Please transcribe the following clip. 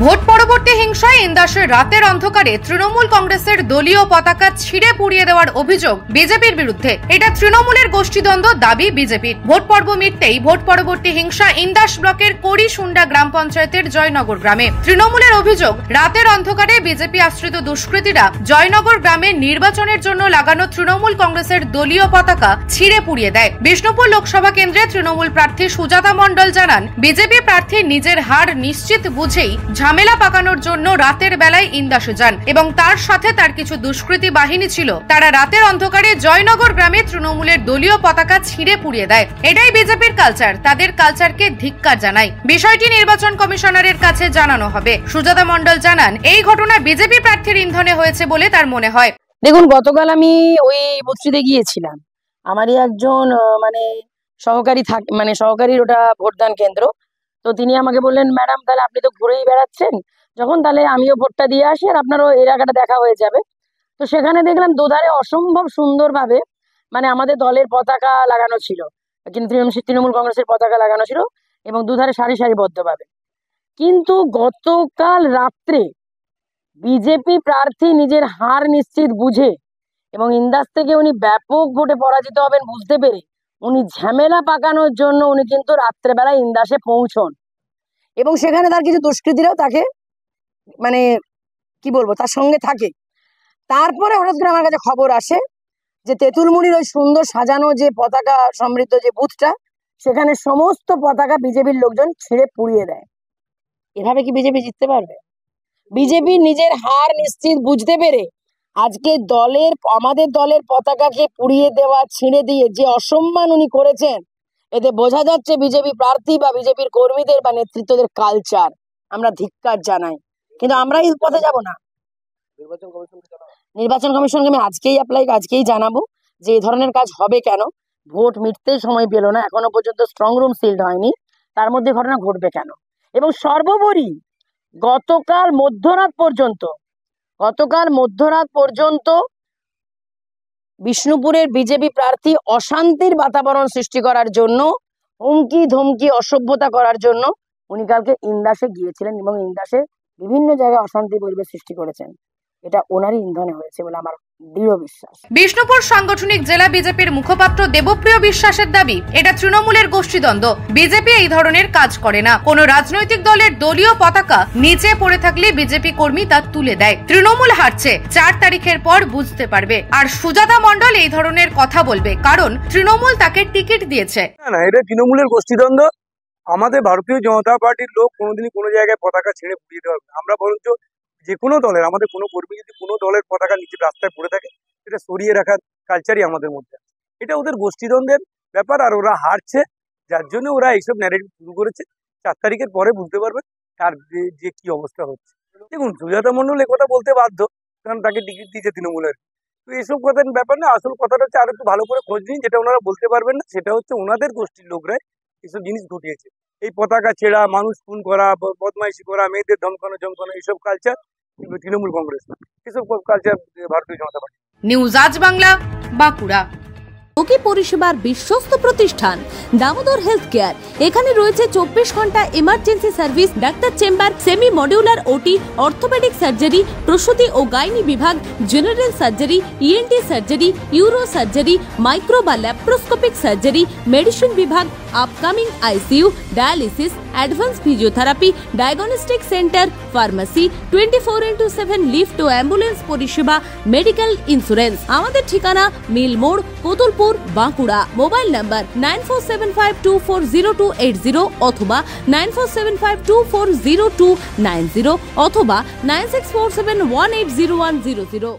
Vote পরবর্তী হিংসায় ইন্দাসের রাতের অন্ধকারে তৃণমূল কংগ্রেসের দলীয় পতাকা ছিঁড়ে পুড়িয়ে দেওয়ার অভিযোগ বিজেপির বিরুদ্ধে। এটা তৃণমূলের গোষ্ঠীদ্বন্দ্ব দাবি বিজেপির। ভোট পর্ব মিটতেই ভোট পরবর্তী হিংসা ইন্দাস ব্লকের কড়িসুন্ডা গ্রাম পঞ্চায়েতের জয়নগর গ্রামে। তৃণমূলের অভিযোগ, রাতের অন্ধকারে বিজেপি আশ্রিত দুষ্কৃতীরা জয়নগর গ্রামে নির্বাচনের জন্য লাগানো তৃণমূল কংগ্রেসের দলীয় পতাকা ছিঁড়ে পুড়িয়ে দেয়। বিষ্ণুপুর লোকসভা কেন্দ্রে তৃণমূল প্রার্থী সুজাতা মণ্ডল জানান, বিজেপি প্রার্থী নিজের হার নিশ্চিত বুঝেই ঝামেলা পাকানোর জন্য রাতের বেলায় ইন্দাসে যান এবং তার সাথে তার কিছু দুষ্কৃতী বাহিনী ছিল। তারা রাতের অন্ধকারে জয়নগর গ্রামে তৃণমূলের দলীয় পতাকা ছিঁড়ে পুড়িয়ে দেয়। এটাই বিজেপির কালচার, তাদের কালচারকে ধিক্কার জানাই। বিষয়টি নির্বাচন কমিশনারের কাছে জানানো হবে। সুজাতা মণ্ডল জানান, এই ঘটনা বিজেপি প্রার্থীর ইন্ধনে হয়েছে বলে তার মনে হয়। দেখুন, গতকাল আমি ওই বস্তিতে গিয়েছিলাম। আমারই একজন সহকারীর ওটা ভোটদান কেন্দ্র। তো তিনি আমাকে বললেন, ম্যাডাম তাহলে আপনি তো ঘুরেই বেড়াচ্ছেন, যখন তাহলে আমিও ভোটটা দিয়ে আসি আর আপনারও এলাকাটা দেখা হয়ে যাবে। তো সেখানে দেখলাম দুধারে অসম্ভব সুন্দরভাবে আমাদের দলের পতাকা লাগানো ছিল, কিন্তু তৃণমূল কংগ্রেসের পতাকা লাগানো ছিল এবং দুধারে সারিবদ্ধভাবে। কিন্তু গতকাল রাত্রে বিজেপি প্রার্থী নিজের হার নিশ্চিত বুঝে এবং ইন্দাস থেকে উনি ব্যাপক ভোটে পরাজিত হবেন বুঝতে পেরে উনি ঝামেলা পাকানোর জন্য উনি কিন্তু রাত্রেবেলায় ইন্দাসে পৌঁছন এবং সেখানে তার কিছু দুষ্কৃতীরাও তাকে তার সঙ্গে থাকে। তারপরে হঠাৎ করে আমার কাছে খবর আসে যে তেঁতুলমুড়ির ওই সুন্দর সাজানো যে পতাকা সমৃদ্ধ যে বুথটা, সেখানে সমস্ত পতাকা বিজেপির লোকজন ছিঁড়ে পুড়িয়ে দেয়। এভাবে কি বিজেপি জিততে পারবে? বিজেপি নিজের হার নিশ্চিত বুঝতে পেরে আজকে আমাদের দলের পতাকাকে পুড়িয়ে দেওয়া, ছিঁড়ে দিয়ে যে অসম্মান উনি করেছেন, এতে বোঝা যাচ্ছে বিজেপি প্রার্থী বা বিজেপির কর্মীদের বা নেতৃত্বদের কালচার। আমরা ধিক্কার জানাই, কিন্তু আমরা এই পথে যাব না। নির্বাচন কমিশনকে আমি আজকেই জানাবো যে এই ধরনের কাজ হবে কেন। ভোট মিটতেই সময় পেল না, এখনো পর্যন্ত স্ট্রং রুম সিলড হয়নি, তার মধ্যে ঘটনা ঘটবে কেন? এবং সর্বোপরি গতকাল মধ্যরাত পর্যন্ত বিষ্ণুপুরের বিজেপি প্রার্থী অশান্তির বাতাবরণ সৃষ্টি করার জন্য, হুমকি ধমকি অসভ্যতা করার জন্য উনি কালকে ইন্দাসে গিয়েছিলেন এবং ইন্দাসে বিভিন্ন জায়গায় অশান্তি পরিবেশ সৃষ্টি করেছেন। এটা ওনারই ইন্ধনে হয়েছে বলে আমার দৃঢ় বিশ্বাস। বিষ্ণুপুর সাংগঠনিক জেলা বিজেপির মুখপাত্র দেবপ্রিয় বিশ্বাসের দাবি, এটা তৃণমূলের গোষ্ঠীদ্বন্দ্ব। বিজেপি এই ধরনের কাজ করে না। কোন রাজনৈতিক দলের দলীয় পতাকা নিচে পড়ে থাকলে বিজেপি কর্মী তা তুলে দেয়। তৃণমূল হারছে, 4 তারিখের পর বুঝতে পারবে। আর সুজাতা মণ্ডল এই ধরনের কথা বলবে কারণ তৃণমূল তাকে টিকিট দিয়েছে। না, এটা তৃণমূলের গোষ্ঠীদ্বন্দ্ব। আমাদের ভারতীয় জনতা পার্টির লোক কোনোদিনই কোনো জায়গায় পতাকা ছেড়ে পুড়িয়ে দেওয়া হবে। আমরা বরঞ্চ যে কোনো দলের, আমাদের কোনো কর্মী যদি কোনো দলের পতাকা নিচে রাস্তায় পড়ে থাকে, সেটা সরিয়ে রাখার কালচারই আমাদের মধ্যে আছে। এটা ওদের গোষ্ঠীদ্বন্দ্বের ব্যাপার, আর ওরা হারছে, যার জন্য ওরা এইসব ন্যারেটিভ শুরু করেছে। 4 তারিখের পরে বুঝতে পারবে তার যে কি অবস্থা হচ্ছে। দেখুন, সুজাতা মণ্ডল কথা বলতে বাধ্য, কারণ তাকে টিকিট দিয়েছে তৃণমূলের। তো এইসব কথার ব্যাপার না, আসল কথাটা হচ্ছে আর একটু ভালো করে খোঁজ নিন। যেটা ওনারা বলতে পারবেন না, সেটা হচ্ছে ওনাদের গোষ্ঠীর লোকরাই এসব জিনিস ঘটিয়েছে। এই পতাকা ছেঁড়া, মানুষ খুন করা, বদমাইশি করা, মেয়েদের ধমকানো এইসব কালচার তৃণমূল কংগ্রেস, এসব কালচার ভারতীয় জনতা পার্টি। নিউজ আজ বাংলা, বাঁকুড়া। রোগী পরিষেবার বিশ্বস্ত প্রতিষ্ঠান দামোদর হেলথ কেয়ার। এখানে রয়েছে 24 ঘন্টা emergency service, doctor chamber, semi modular OT, orthopaedic surgery, প্রসূতি ও গাইনি বিভাগ, general surgery, ENT surgery, uro surgery, micro বা ল্যাপ্রোস্কোপিক সার্জারি, মেডিসিন বিভাগ, upcoming ICU, dialysis, advance physiotherapy, diagnostic centre, pharmacy, 24x7 lift ও ambulance পরিষেবা, medical insurance. আমাদের ঠিকানা মিল মোড়, কোতুলপুর, বাঁকুড়া। মোবাইল নাম্বার 9475240280 অথবা 9475240290 অথবা 9647180100।